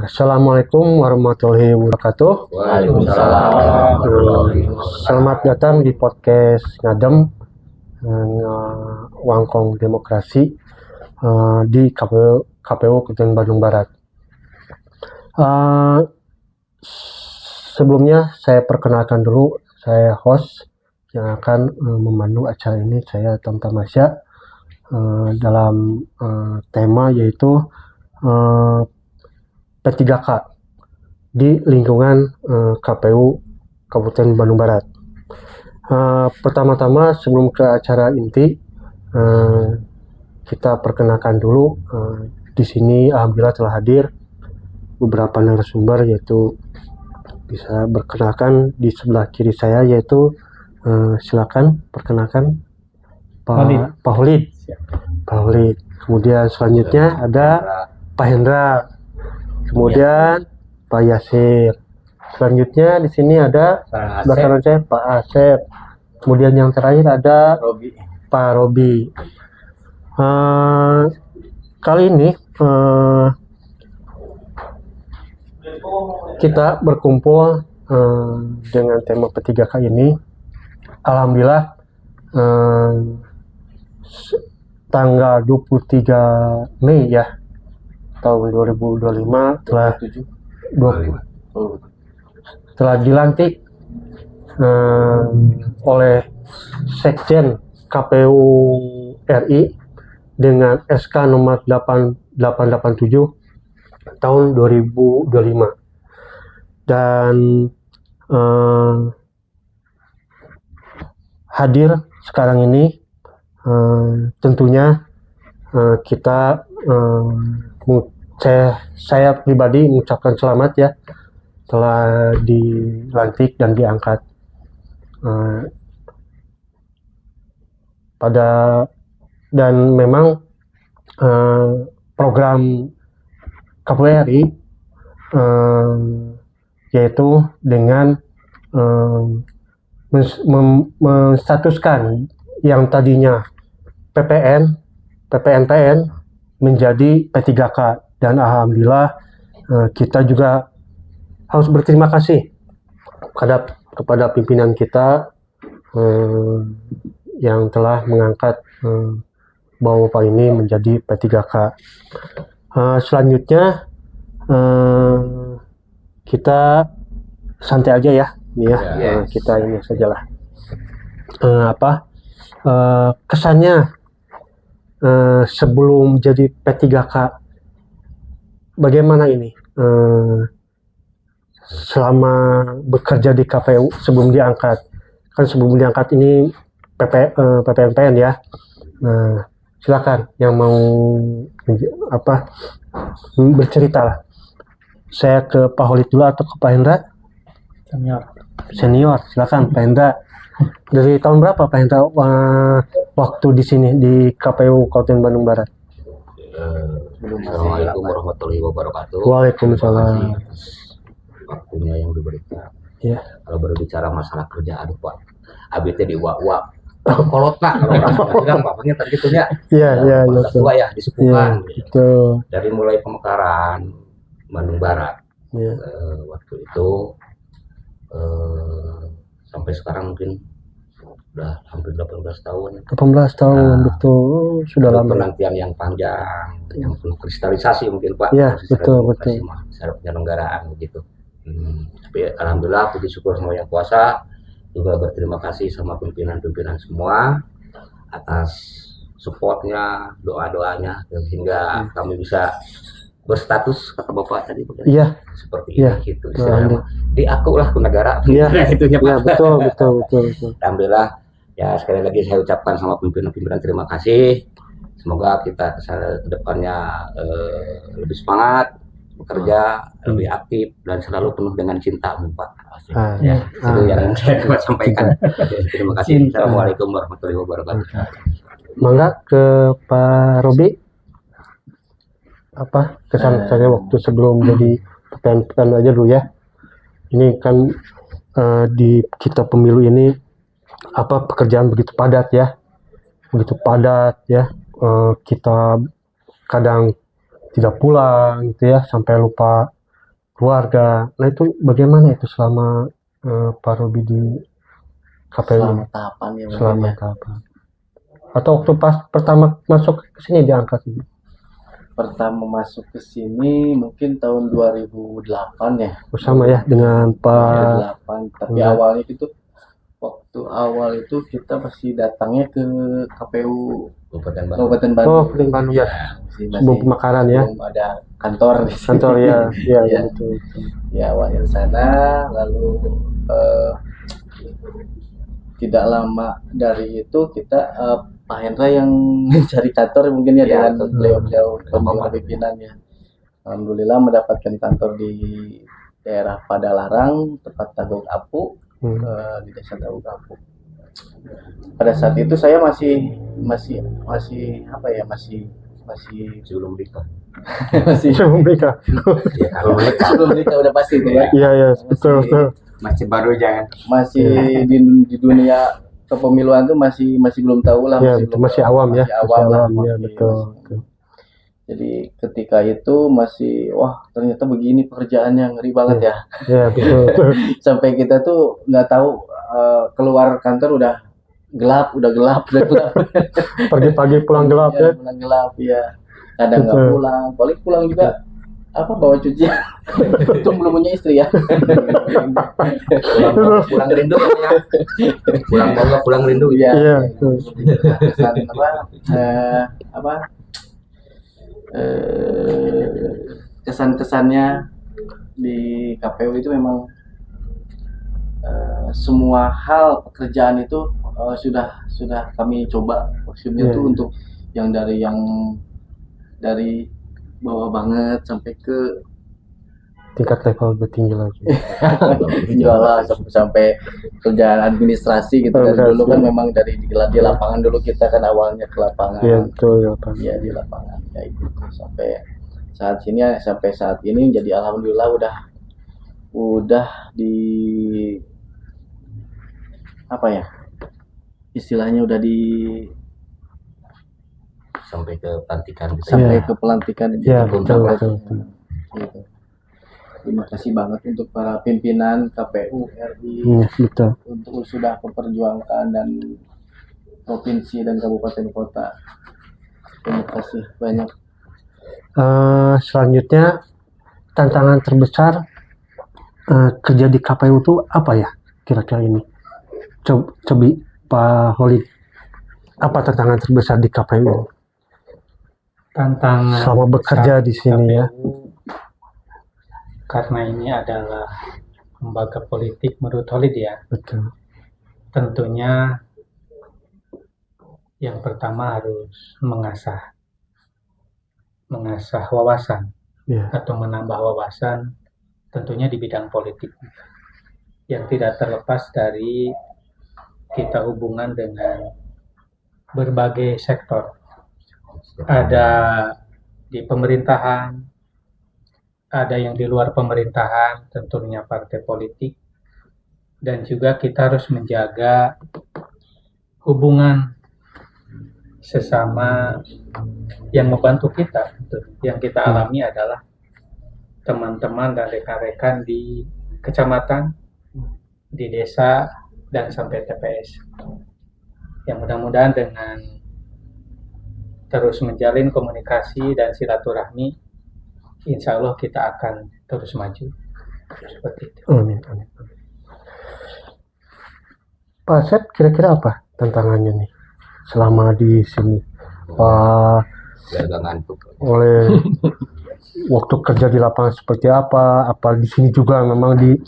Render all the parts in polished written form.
Assalamualaikum warahmatullahi wabarakatuh. Waalaikumsalam warahmatullahi Selamat datang di podcast Ngadem Wangkong Demokrasi di KPU Kabupaten Bandung Barat. Sebelumnya saya perkenalkan dulu, saya host yang akan memandu acara ini. Saya Tom Tamasya dalam tema yaitu P3K di lingkungan KPU Kabupaten Bandung Barat. Pertama-tama sebelum ke acara inti, kita perkenalkan dulu. Di sini alhamdulillah telah hadir beberapa narasumber, yaitu bisa berkenalkan di sebelah kiri saya, yaitu silakan perkenalkan Pak Holid. Kemudian selanjutnya ada Pak Hendra. Kemudian Pak Yasir. Selanjutnya di sini ada belakang saya Pak Asep. Kemudian yang terakhir ada Pak Robi. Kali ini kita berkumpul dengan tema P3K ini. Alhamdulillah tanggal 23 Mei ya tahun 2025 telah dilantik oleh Sekjen KPU RI dengan SK nomor 8887 tahun 2025, dan hadir sekarang ini tentunya kita saya pribadi mengucapkan selamat ya, telah dilantik dan diangkat dan memang program KPU RI yaitu dengan menstatuskan yang tadinya PPNPN menjadi P3K, dan alhamdulillah kita juga harus berterima kasih kepada pimpinan kita yang telah mengangkat Bapak ini menjadi P3K. Selanjutnya kita santai aja ya, nih ya. Kita ini sajalah kesannya sebelum jadi P3K, bagaimana ini selama bekerja di KPU sebelum diangkat. Kan sebelum diangkat ini PPNPN ya. Silakan yang mau bercerita lah. Saya ke Pak Holid dulu atau ke Pak Hendra? Senior, silakan Pak Hendra. Dari tahun berapa Pak Hendra waktu di sini di KPU Kabupaten Bandung Barat? Assalamualaikum warahmatullahi wabarakatuh. Waalaikumsalam. Waktunya yang diberikan. Ya. Kalau berbicara masalah kerja, aduh Pak, abis di wak kolot Pak, kalau orang bilang bapaknya tadi gitunya. Iya. Tua ya di Sepukan. Gitu. Dari mulai pemekaran Bandung Barat. Ya. Waktu itu sampai sekarang mungkin udah hampir 18 tahun. 18 tahun, betul. Sudah lama. Penantian yang panjang, yang penuh kristalisasi mungkin Pak. Iya, betul. Secara penyelenggaraan begitu. Tapi alhamdulillah, puji syukur sama Yang Kuasa, juga berterima kasih sama pimpinan-pimpinan semua atas supportnya, doa-doanya, sehingga kami bisa berstatus, kata Bapak tadi, iya, seperti ini gitu. Diaku lah ke negara. Iya, itunya Pak. Ya, betul. Alhamdulillah, ya sekali lagi saya ucapkan sama pimpinan-pimpinan terima kasih. Semoga kita ke depannya lebih semangat bekerja, lebih aktif, dan selalu penuh dengan cinta Pak. Itu yang saya dapat sampaikan. Terima kasih. Assalamualaikum warahmatullahi wabarakatuh. Mangga ke Pak Robi, apa kesan-kesannya waktu sebelum jadi PPN aja dulu ya. Ini kan di kita pemilu ini pekerjaan begitu padat ya, kita kadang tidak pulang gitu ya, sampai lupa keluarga. Nah itu bagaimana itu selama Pak Robi di KPU Selama ini? tahapan ya mungkin Selama ya. tahapan. Atau waktu pas pertama masuk ke sini diangkat gitu? Pertama masuk ke sini mungkin tahun 2008 ya. Sama ya dengan Pak 2008. Tapi Enggak. awalnya itu waktu awal itu kita masih datangnya ke KPU Kabupaten Bandung. Kabupaten Oh, Bandung. Paling Bandung ya. Masih Sebelum pemekaran ya. belum ada kantor di sini. Kantor ya, ya, Iya. betul. Ya awalnya di sana, lalu tidak lama dari itu kita Pak Hendra yang mencari kantor mungkin ya Iya, dengan betul. beliau-beliau Bapak. pimpinannya. Alhamdulillah mendapatkan kantor di daerah Padalarang, tepat Tagog Apu, di desa Tagog Apu. Pada saat itu saya masih apa ya, masih Sebelum nikah. masih Sebelum nikah. Ya kalau nikah belum nikah udah pasti itu ya. Iya, ya, betul, betul. masih baru jangan. Masih di dunia kepemiluan tuh masih belum tahu lah, Ya, belum masih tahu, awam ya. masih awam lah, Ya, masih- betul. masih- Jadi ketika itu masih wah ternyata begini pekerjaannya, ngeri banget ya. Ya, betul, betul. Sampai kita tuh nggak tahu keluar kantor udah gelap. Pagi-pagi pulang gelap ya. Pulang gelap ya. Kadang nggak Betul. pulang, paling pulang juga apa bawa cucian. Untung belum punya istri ya. Pulang rindu ya. Pulang rindu Iya. Iya, betul. Kesan kesan-kesannya di KPU itu memang semua hal pekerjaan itu sudah kami coba, maksudnya Iya, itu iya. untuk yang dari bawah banget sampai ke Tingkat level lebih tinggi lagi. jualan sampai kerjaan administrasi gitu. Dari dulu kan memang di lapangan dulu, kita kan awalnya ke lapangan. Iya, betul ya, Pak. Iya, di lapangan kayak gitu sampai saat ini jadi alhamdulillah udah di apa ya istilahnya udah di sampai ke pelantikan bisa. sampai ke pelantikan Iya, jadi betul, sampai betul, betul. gitu. Terima kasih banget untuk para pimpinan KPU RI Iya, betul. untuk sudah memperjuangkan dan provinsi dan kabupaten kota. Terima kasih banyak. Selanjutnya tantangan terbesar kerja di KPU itu apa ya kira-kira ini? Coba Pak Holid, apa tantangan terbesar di KPU Tantangan selama bekerja di sini ya? KPU, karena ini adalah lembaga politik menurut Holid ya, Betul. tentunya yang pertama harus mengasah wawasan Iya. atau menambah wawasan, tentunya di bidang politik yang tidak terlepas dari kita hubungan dengan berbagai sektor. Ada di pemerintahan, ada yang di luar pemerintahan, tentunya partai politik, dan juga kita harus menjaga hubungan sesama yang membantu kita. Yang kita alami adalah teman-teman dan rekan-rekan di kecamatan, di desa, dan sampai TPS. Yang mudah-mudahan dengan terus menjalin komunikasi dan silaturahmi, insya Allah kita akan terus maju. Seperti itu. Amin, amin. Pak Sep, kira-kira apa tantangannya nih selama di sini? Pak, Biar gak ngantuk. oleh waktu kerja di lapangan seperti apa? Apa di sini juga memang di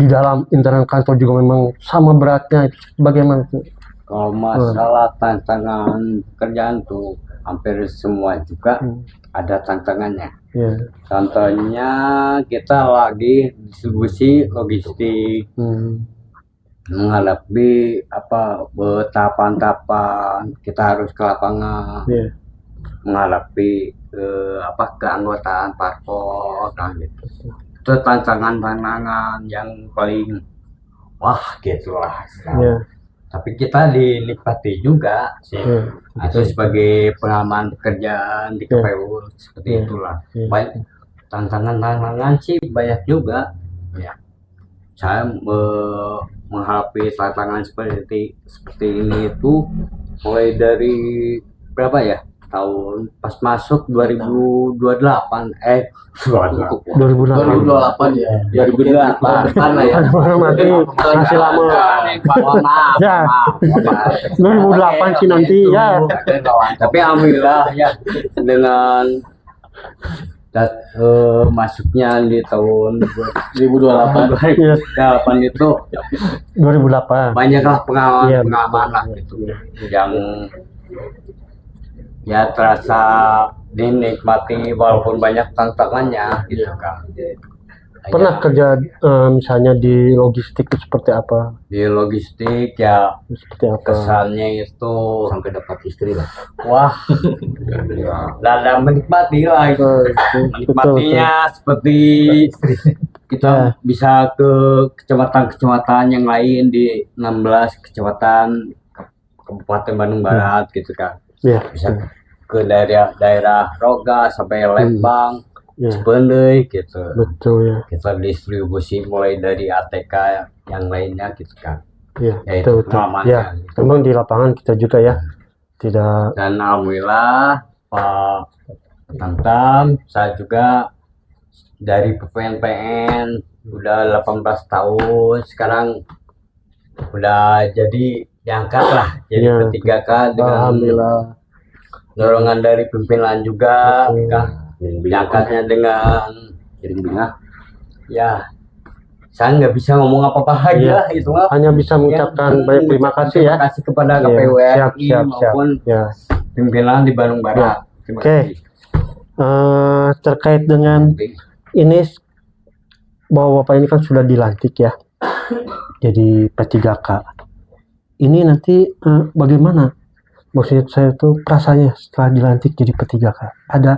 dalam internal kantor juga memang sama beratnya? Itu bagaimana tuh? Kalau masalah tantangan pekerjaan tuh hampir semua juga ada tantangannya. Ya. Contohnya kita lagi distribusi logistik, menghadapi tahapan-tahapan, kita harus ke lapangan, Ya. menghadapi keanggotaan parpol, kan gitu. Itu tantangan yang paling wah gitulah. Ya. Tapi kita dinikmati juga sih. Ya. Atau sebagai pengalaman pekerjaan di KPU seperti itulah. Ya. Banyak tantangan sih banyak juga ya. Saya menghadapi tantangan seperti ini itu mulai dari berapa ya, tahun pas masuk 2028 2028 ya. 2028 Depan lah ya. Nanti masih lama. maaf Ya. maaf 2008 sih nanti ya. tapi alhamdulillah ya dengan masuknya di tahun 2028. 2008 itu 2008. banyaklah Iya, pengalaman lah gitu yang ya terasa dinikmati walaupun banyak tantangannya gitu kan. Pernah kerja misalnya di logistik itu seperti apa? Di logistik ya Seperti apa? kesannya itu Sampai dapat istri lah. wah dan menikmati lah itu. Menikmatinya seperti kita bisa ke kecamatan-kecamatan yang lain di 16 kecamatan Kabupaten Bandung Barat gitu kan. Ya. Bisa ke daerah Roga sampai Lembang, Ya. Cipeundeuy gitu. Betul ya. Kita distribusi mulai dari ATK yang lainnya gitu kan. Ya, Ya itu betul. pengalamannya. Ya, memang di lapangan kita juga ya tidak Dan alhamdulillah Pak Tantam, saya juga dari PPNPN udah 18 tahun, sekarang udah jadi diangkat lah jadi Ya. P3K dengan alhamdulillah. dorongan dari pimpinan juga Betul. kan. Diangkatnya dengan Jadi bingah. ya saya nggak bisa ngomong apa-apa lagi Iya. lah itu mah. Hanya bisa mengucapkan banyak terima kasih ya. Terima kasih kepada Iya, KPU siap, RI siap. maupun Ya. pimpinan di Bandung Barat. Terima Oke. kasih. Terkait dengan ini bahwa Bapak ini kan sudah dilantik ya. Jadi P3K. Ini nanti bagaimana? Maksud saya tuh perasaannya setelah dilantik jadi P3K. Ada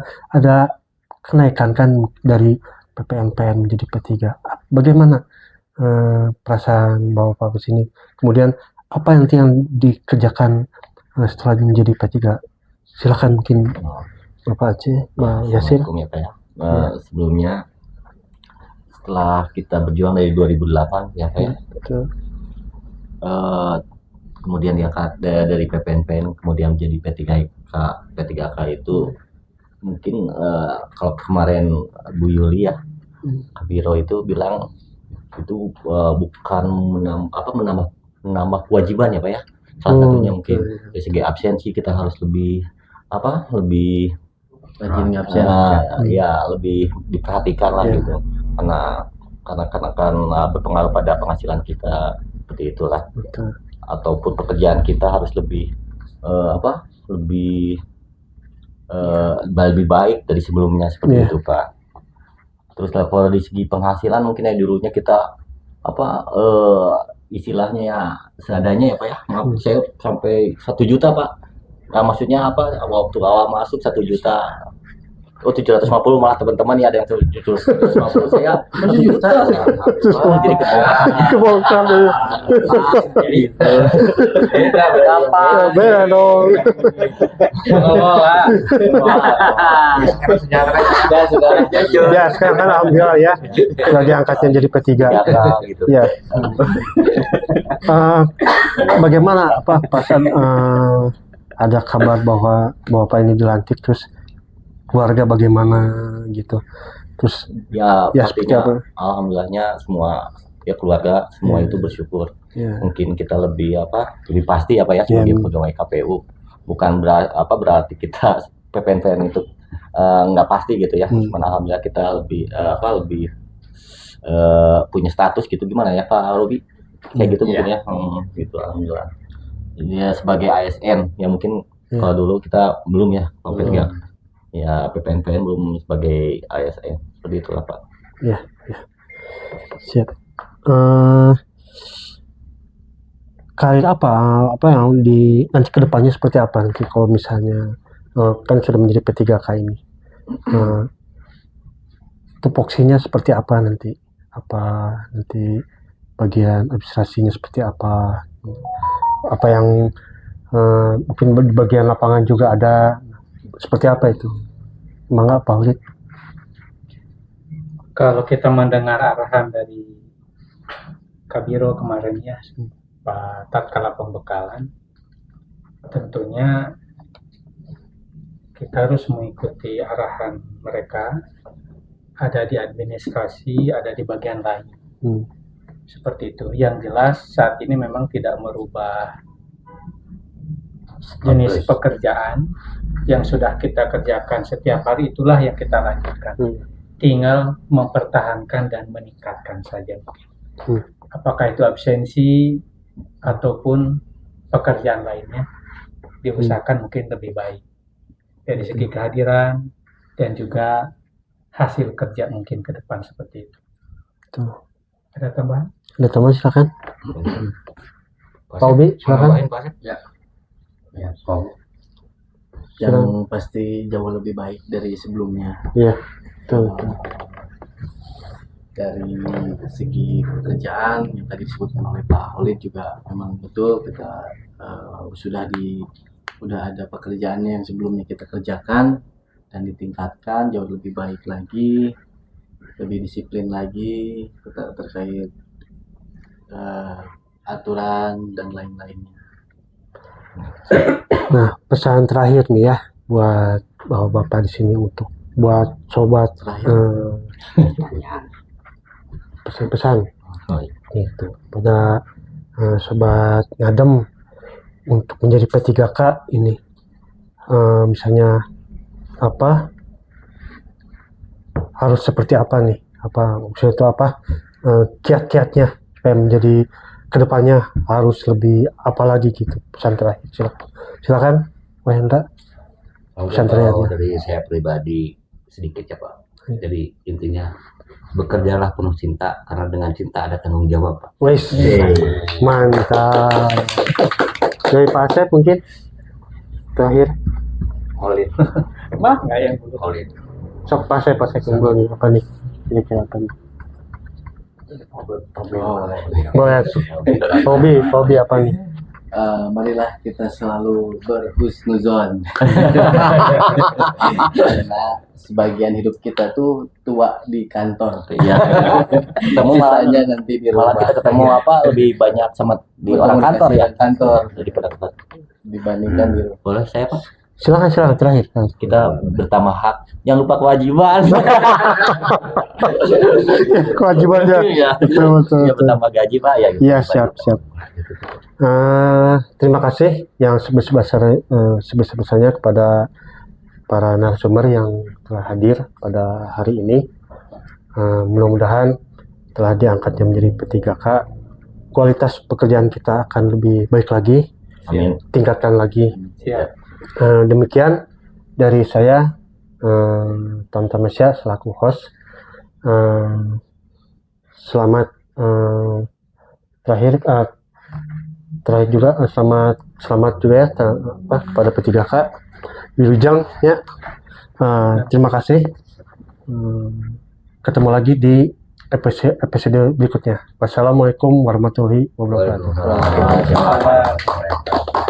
kenaikan kan dari PPNPN menjadi P3. Bagaimana perasaan Bapak ke sini? Kemudian apa yang dikerjakan setelah menjadi P3? Silakan mungkin Bapak Aceh, Mbak Yasir. Assalamualaikum ya Pak ya. Sebelumnya setelah kita berjuang dari 2008 ya Pak ya. Betul. Kemudian diangkat dari PPNPN kemudian menjadi P3K itu mungkin kalau kemarin Bu Yuli ya Kabiro itu bilang itu bukan menambah kewajiban ya Pak ya. Salah satunya mungkin dari segi absensi kita harus lebih Rajin absen. ya lebih diperhatikan lah Iya. gitu karena kan berpengaruh pada penghasilan kita seperti itulah. Betul. Ataupun pekerjaan kita harus lebih lebih baik dari sebelumnya seperti Iya. itu Pak. Terus kalau dari segi penghasilan mungkin ya dulunya kita istilahnya ya seadanya ya Pak ya. Maaf, saya sampai 1 juta Pak. Nah, maksudnya waktu awal masuk 1 juta. Oh 750 malah teman-teman ya ada yang 750 saya 1 juta. Jadi Kebongkar ya. jadi Berapa? Beda dong. Sudah jujur. Ya sekarang kan alhamdulillah ya sudah diangkatnya jadi P3. gitu. Ya. Bagaimana perasaan ada kabar bahwa Bapak ini dilantik, terus keluarga bagaimana gitu, terus Ya, ya seperti pastinya apa? alhamdulillahnya semua ya keluarga semua itu bersyukur. Ya. Mungkin kita lebih pasti ya Pak ya sebagai pegawai KPU bukan berarti kita PPNPN itu nggak pasti gitu ya. Cuman alhamdulillah kita lebih punya status gitu, gimana ya Pak Robi kayak gitu mungkin ya. Gitu alhamdulillah. Jadi ya sebagai ASN ya mungkin kalau dulu kita belum ya kalau P3 ya PPNPN belum sebagai ASN seperti itulah Pak. Ya. Siap. Karir apa yang nanti kedepannya seperti apa nanti kalau misalnya kan sudah menjadi P3K ini, tupoksinya seperti apa nanti? Apa nanti bagian administrasinya seperti apa? Apa yang mungkin di bagian lapangan juga ada, seperti apa itu? Mangga Pak Hulit. Kalau kita mendengar arahan dari Kabiro kemarin ya, Pak tatkala pembekalan, tentunya kita harus mengikuti arahan mereka. Ada di administrasi, ada di bagian lain. Seperti itu. Yang jelas saat ini memang tidak merubah jenis pekerjaan yang sudah kita kerjakan setiap hari, itulah yang kita lanjutkan. Tinggal mempertahankan dan meningkatkan saja. Apakah itu absensi ataupun pekerjaan lainnya, diusahakan mungkin lebih baik dari segi kehadiran dan juga hasil kerja mungkin ke depan seperti itu. Tuh. Ada tambahan? Ada tambahan silakan. Pak Obi silakan. Ya, yang pasti jauh lebih baik dari sebelumnya. Iya, betul. Dari segi pekerjaan yang tadi disebutkan oleh Pak Holid juga memang betul, kita sudah ada pekerjaannya yang sebelumnya kita kerjakan dan ditingkatkan jauh lebih baik lagi, lebih disiplin lagi terkait aturan dan lain-lainnya. Nah, pesan terakhir nih ya buat Bapak di sini untuk buat sobat pesan-pesan itu pada sobat ngadem untuk menjadi P3K ini, misalnya apa harus seperti apa nih, apa maksudnya itu apa kiat-kiatnya supaya menjadi kedepannya harus lebih apa lagi gitu. Pesan terakhir silakan Pak Hendra. Pesan terakhirnya dari saya pribadi sedikit ya Pak. Jadi intinya bekerjalah penuh cinta, karena dengan cinta ada tanggung jawab Pak. Wes, mantap. Dari Pak Asep mungkin terakhir. Holid. Mah nggak yang dulu. Holid. Sok Pak Asep unggul nih apa nih? Ini apa nih? Boleh. Hobi apa nih? Marilah kita selalu berhusnuzon. Karena sebagian hidup kita tuh tua di kantor. Iya. Ketemu malah nanti di rumah. kita ketemu lebih banyak sama di orang kantor ya. Kantor Daripada kita. dibandingkan di rumah. Boleh saya Pak? Silakan terakhir. Kita bertambah hak, jangan lupa kewajiban. Kewajibannya. Iya. Betul. Ya bertambah gaji Pak ya. Gitu. Iya, siap. Terima kasih yang sebesar-besarnya kepada para narasumber yang telah hadir pada hari ini. Mudah-mudahan telah diangkatnya menjadi P3K, kualitas pekerjaan kita akan lebih baik lagi. Amin. Tingkatkan lagi. Siap. Demikian dari saya, Tom Tamasya selaku host. Selamat terakhir juga selamat juga ya kepada P3K Wilujeng ya. Terima kasih. Ketemu lagi di episode berikutnya. Wassalamualaikum warahmatullahi wabarakatuh. Waalaikumsalam.